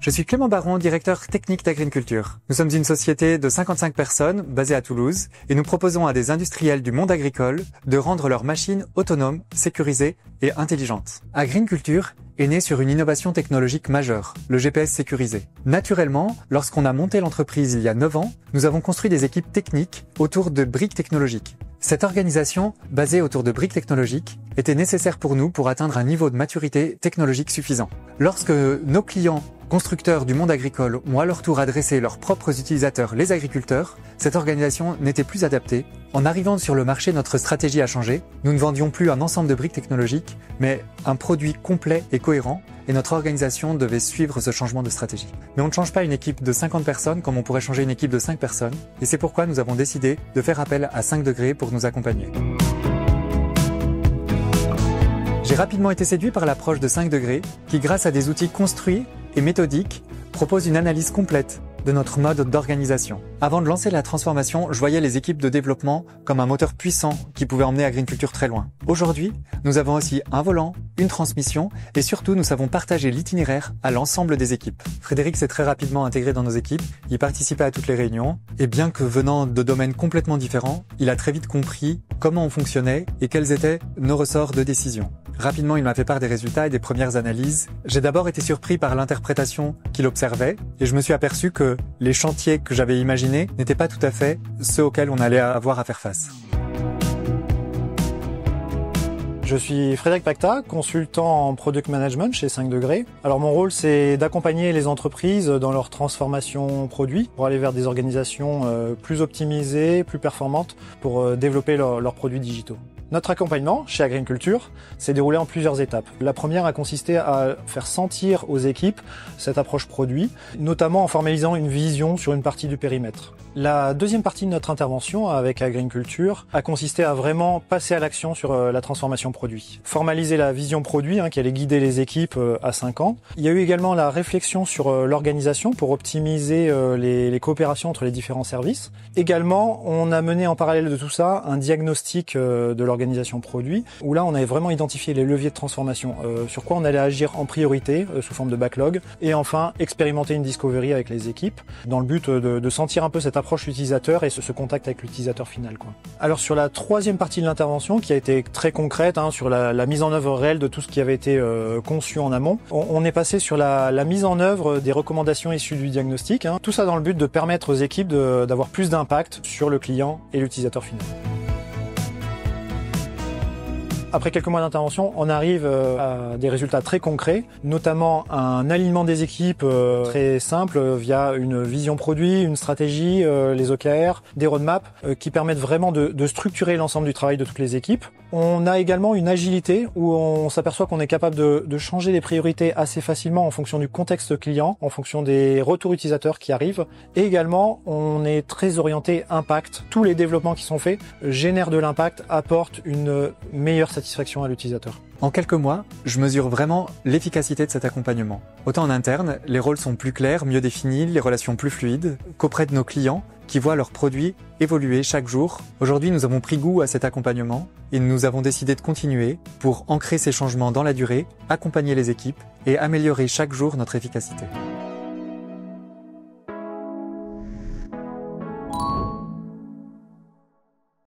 Je suis Clément Baron, directeur technique d'Agriculture. Nous sommes une société de 55 personnes basée à Toulouse et nous proposons à des industriels du monde agricole de rendre leurs machines autonomes, sécurisées et intelligentes. Agriculture est né sur une innovation technologique majeure, le GPS sécurisé. Naturellement, lorsqu'on a monté l'entreprise il y a 9 ans, nous avons construit des équipes techniques autour de briques technologiques. Cette organisation, basée autour de briques technologiques, était nécessaire pour nous pour atteindre un niveau de maturité technologique suffisant. Lorsque nos clients constructeurs du monde agricole ont à leur tour adressé leurs propres utilisateurs, les agriculteurs, cette organisation n'était plus adaptée. En arrivant sur le marché, notre stratégie a changé. Nous ne vendions plus un ensemble de briques technologiques, mais un produit complet et cohérent, et notre organisation devait suivre ce changement de stratégie. Mais on ne change pas une équipe de 50 personnes comme on pourrait changer une équipe de 5 personnes, et c'est pourquoi nous avons décidé de faire appel à 5 degrés pour nous accompagner. J'ai rapidement été séduit par l'approche de 5 degrés, qui grâce à des outils construits et méthodiques, propose une analyse complète de notre mode d'organisation. Avant de lancer la transformation, je voyais les équipes de développement comme un moteur puissant qui pouvait emmener Agriculture très loin. Aujourd'hui, nous avons aussi un volant, une transmission et surtout nous savons partager l'itinéraire à l'ensemble des équipes. Frédéric s'est très rapidement intégré dans nos équipes, il participait à toutes les réunions et bien que venant de domaines complètement différents, il a très vite compris comment on fonctionnait et quels étaient nos ressorts de décision. Rapidement, il m'a fait part des résultats et des premières analyses. J'ai d'abord été surpris par l'interprétation qu'il observait et je me suis aperçu que les chantiers que j'avais imaginés n'étaient pas tout à fait ceux auxquels on allait avoir à faire face. Je suis Frédéric Pacta, consultant en Product Management chez 5 degrés. Alors mon rôle c'est d'accompagner les entreprises dans leur transformation produit pour aller vers des organisations plus optimisées, plus performantes pour développer leurs produits digitaux. Notre accompagnement chez Agriculture s'est déroulé en plusieurs étapes. La première a consisté à faire sentir aux équipes cette approche produit, notamment en formalisant une vision sur une partie du périmètre. La deuxième partie de notre intervention avec Agriculture a consisté à vraiment passer à l'action sur la transformation produit. Formaliser la vision produit qui allait guider les équipes à 5 ans. Il y a eu également la réflexion sur l'organisation pour optimiser les coopérations entre les différents services. Également, on a mené en parallèle de tout ça un diagnostic de l'organisation produit, où là on avait vraiment identifié les leviers de transformation, sur quoi on allait agir en priorité sous forme de backlog, et enfin expérimenter une discovery avec les équipes, dans le but de sentir un peu cette approche utilisateur et ce contact avec l'utilisateur final, quoi. Alors sur la troisième partie de l'intervention, qui a été très concrète, sur la mise en œuvre réelle de tout ce qui avait été conçu en amont, on est passé sur la mise en œuvre des recommandations issues du diagnostic, tout ça dans le but de permettre aux équipes d'avoir plus d'impact sur le client et l'utilisateur final. Après quelques mois d'intervention, on arrive à des résultats très concrets, notamment un alignement des équipes très simple via une vision produit, une stratégie, les OKR, des roadmaps qui permettent vraiment de structurer l'ensemble du travail de toutes les équipes. On a également une agilité où on s'aperçoit qu'on est capable de changer les priorités assez facilement en fonction du contexte client, en fonction des retours utilisateurs qui arrivent. Et également, on est très orienté impact. Tous les développements qui sont faits génèrent de l'impact, apportent une meilleure satisfaction à l'utilisateur. En quelques mois, je mesure vraiment l'efficacité de cet accompagnement. Autant en interne, les rôles sont plus clairs, mieux définis, les relations plus fluides, qu'auprès de nos clients qui voient leurs produits évoluer chaque jour. Aujourd'hui, nous avons pris goût à cet accompagnement et nous avons décidé de continuer pour ancrer ces changements dans la durée, accompagner les équipes et améliorer chaque jour notre efficacité.